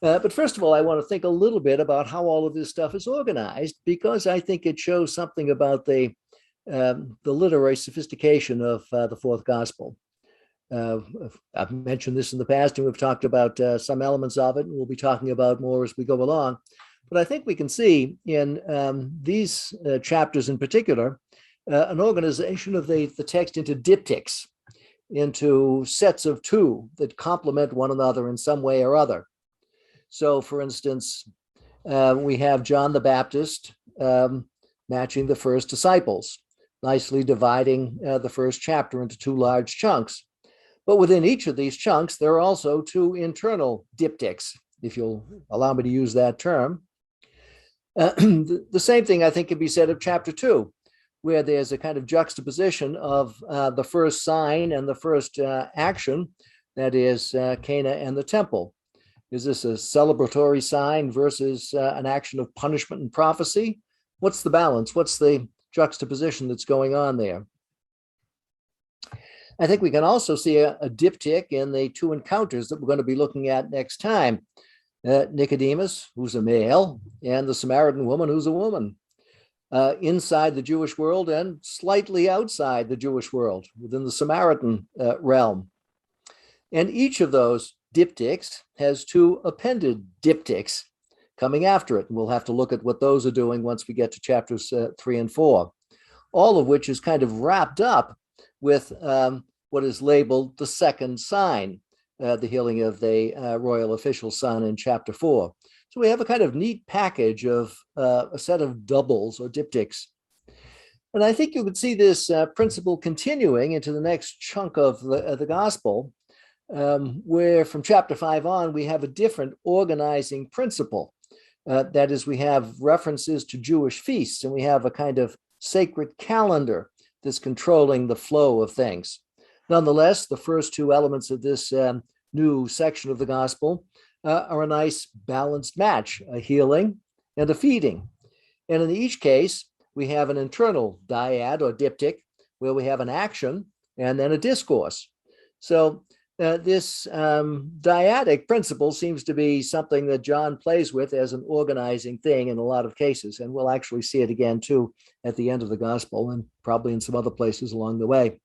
But first of all, I want to think a little bit about how all of this stuff is organized, because I think it shows something about the literary sophistication of the fourth gospel. Uh, I've mentioned this in the past, and we've talked about some elements of it, and we'll be talking about more as we go along. But I think we can see in these chapters in particular an organization of the text into diptychs, into sets of two that complement one another in some way or other. So, for instance, we have John the Baptist matching the first disciples, nicely dividing the first chapter into two large chunks. But within each of these chunks, there are also two internal diptychs, if you'll allow me to use that term. The same thing, I think, can be said of chapter 2, where there's a kind of juxtaposition of the first sign and the first action, that is Cana and the temple. Is this a celebratory sign versus an action of punishment and prophecy? What's the balance? What's the juxtaposition that's going on there? I think we can also see a diptych in the two encounters that we're going to be looking at next time. Nicodemus, who's a male, and the Samaritan woman, who's a woman, inside the Jewish world and slightly outside the Jewish world, within the Samaritan realm. And each of those diptychs has two appended diptychs coming after it. And we'll have to look at what those are doing once we get to chapters 3 and 4, all of which is kind of wrapped up with what is labeled the second sign, the healing of the royal official's son in chapter 4. So we have a kind of neat package of a set of doubles or diptychs. And I think you could see this principle continuing into the next chunk of the gospel, where from chapter 5 on, we have a different organizing principle. That is, we have references to Jewish feasts, and we have a kind of sacred calendar that's controlling the flow of things. Nonetheless, the first two elements of this new section of the gospel are a nice balanced match, a healing and a feeding. And in each case, we have an internal dyad or diptych, where we have an action and then a discourse. So this dyadic principle seems to be something that John plays with as an organizing thing in a lot of cases. And we'll actually see it again, too, at the end of the gospel, and probably in some other places along the way.